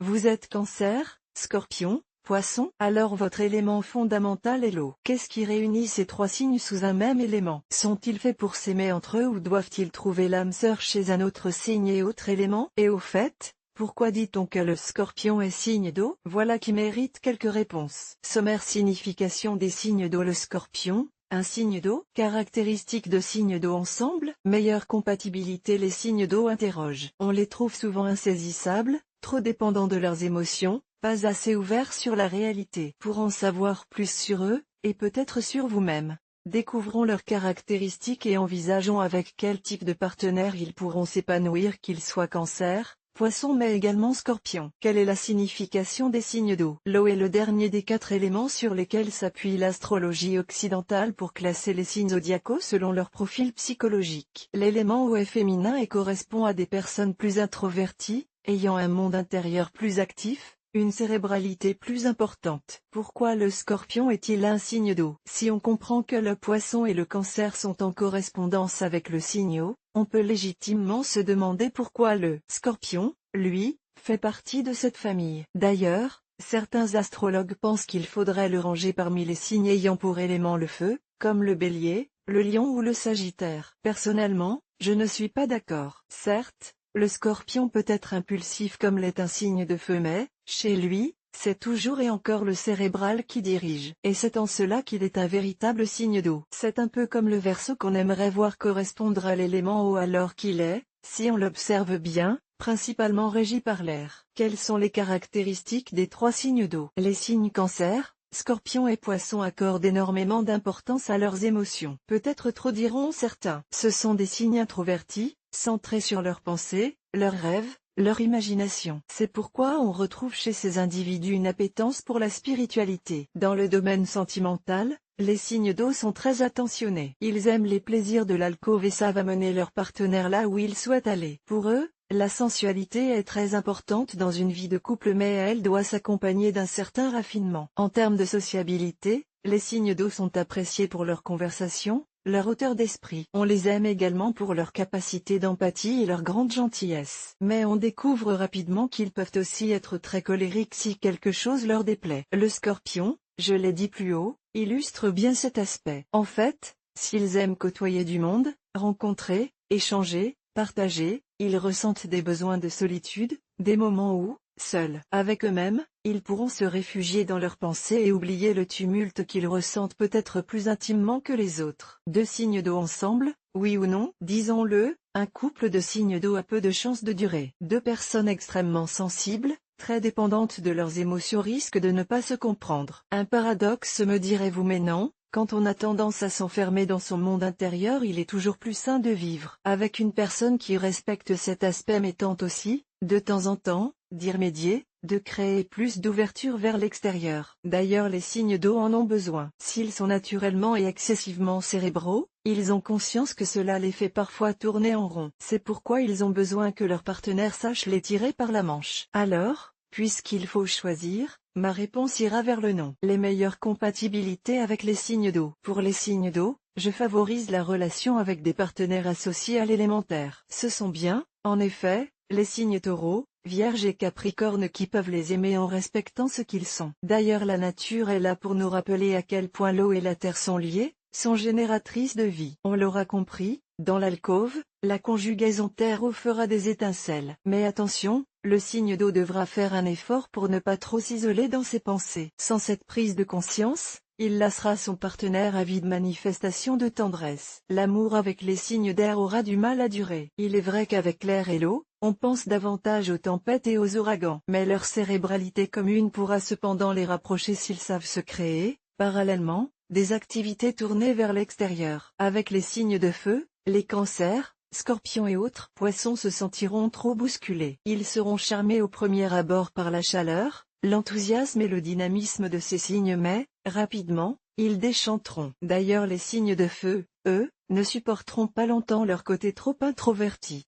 Vous êtes Cancer, Scorpion, Poisson, alors votre élément fondamental est l'eau. Qu'est-ce qui réunit ces trois signes sous un même élément? Sont-ils faits pour s'aimer entre eux ou doivent-ils trouver l'âme sœur chez un autre signe et autre élément? Et au fait, pourquoi dit-on que le Scorpion est signe d'eau? Voilà qui mérite quelques réponses. Sommaire signification des signes d'eau. Le Scorpion, un signe d'eau, caractéristiques de signes d'eau ensemble, meilleure compatibilité. Les signes d'eau interrogent. On les trouve souvent insaisissables, trop dépendants de leurs émotions, pas assez ouverts sur la réalité. Pour en savoir plus sur eux, et peut-être sur vous-même, découvrons leurs caractéristiques et envisageons avec quel type de partenaire ils pourront s'épanouir, qu'ils soient Cancer, Poisson mais également Scorpion. Quelle est la signification des signes d'eau? L'eau est le dernier des 4 éléments sur lesquels s'appuie l'astrologie occidentale pour classer les signes zodiacaux selon leur profil psychologique. L'élément eau est féminin et correspond à des personnes plus introverties, ayant un monde intérieur plus actif, une cérébralité plus importante. Pourquoi le Scorpion est-il un signe d'eau? Si on comprend que le Poisson et le Cancer sont en correspondance avec le signe eau, on peut légitimement se demander pourquoi le Scorpion, lui, fait partie de cette famille. D'ailleurs, certains astrologues pensent qu'il faudrait le ranger parmi les signes ayant pour élément le feu, comme le Bélier, le Lion ou le Sagittaire. Personnellement, je ne suis pas d'accord. Certes, le Scorpion peut être impulsif comme l'est un signe de feu mais, chez lui, c'est toujours et encore le cérébral qui dirige. Et c'est en cela qu'il est un véritable signe d'eau. C'est un peu comme le Verseau qu'on aimerait voir correspondre à l'élément eau alors qu'il est, si on l'observe bien, principalement régi par l'air. Quelles sont les caractéristiques des 3 signes d'eau? Les signes Cancer, Scorpion et Poisson accordent énormément d'importance à leurs émotions. Peut-être trop diront certains. Ce sont des signes introvertis, centrés sur leurs pensées, leurs rêves, leur imagination. C'est pourquoi on retrouve chez ces individus une appétence pour la spiritualité. Dans le domaine sentimental, les signes d'eau sont très attentionnés. Ils aiment les plaisirs de l'alcôve et savent amener leur partenaire là où ils souhaitent aller. Pour eux, la sensualité est très importante dans une vie de couple mais elle doit s'accompagner d'un certain raffinement. En termes de sociabilité, les signes d'eau sont appréciés pour leur conversation, leur hauteur d'esprit. On les aime également pour leur capacité d'empathie et leur grande gentillesse. Mais on découvre rapidement qu'ils peuvent aussi être très colériques si quelque chose leur déplaît. Le Scorpion, je l'ai dit plus haut, illustre bien cet aspect. En fait, s'ils aiment côtoyer du monde, rencontrer, échanger, partager, ils ressentent des besoins de solitude, des moments où, seuls avec eux-mêmes, ils pourront se réfugier dans leurs pensées et oublier le tumulte qu'ils ressentent peut-être plus intimement que les autres. 2 signes d'eau ensemble, oui ou non? Disons-le, un couple de signes d'eau a peu de chances de durer. 2 personnes extrêmement sensibles, très dépendantes de leurs émotions risquent de ne pas se comprendre. Un paradoxe me direz-vous mais non, quand on a tendance à s'enfermer dans son monde intérieur il est toujours plus sain de vivre avec une personne qui respecte cet aspect mais tente aussi, de temps en temps, d'y remédier, de créer plus d'ouverture vers l'extérieur. D'ailleurs les signes d'eau en ont besoin. S'ils sont naturellement et excessivement cérébraux, ils ont conscience que cela les fait parfois tourner en rond. C'est pourquoi ils ont besoin que leur partenaire sache les tirer par la manche. Alors, puisqu'il faut choisir, ma réponse ira vers le non. Les meilleures compatibilités avec les signes d'eau. Pour les signes d'eau, je favorise la relation avec des partenaires associés à l'élémentaire. Ce sont bien, en effet, les signes Taureau, Vierge et Capricorne qui peuvent les aimer en respectant ce qu'ils sont. D'ailleurs la nature est là pour nous rappeler à quel point l'eau et la terre sont liées, sont génératrices de vie. On l'aura compris, dans l'alcôve, la conjugaison terre-eau fera des étincelles. Mais attention, le signe d'eau devra faire un effort pour ne pas trop s'isoler dans ses pensées. Sans cette prise de conscience, il lassera son partenaire avide manifestation de tendresse. L'amour avec les signes d'air aura du mal à durer. Il est vrai qu'avec l'air et l'eau, on pense davantage aux tempêtes et aux ouragans. Mais leur cérébralité commune pourra cependant les rapprocher s'ils savent se créer, parallèlement, des activités tournées vers l'extérieur. Avec les signes de feu, les cancers, Scorpions et autres poissons se sentiront trop bousculés. Ils seront charmés au premier abord par la chaleur, l'enthousiasme et le dynamisme de ces signes mais, rapidement, ils déchanteront. D'ailleurs les signes de feu, eux, ne supporteront pas longtemps leur côté trop introverti.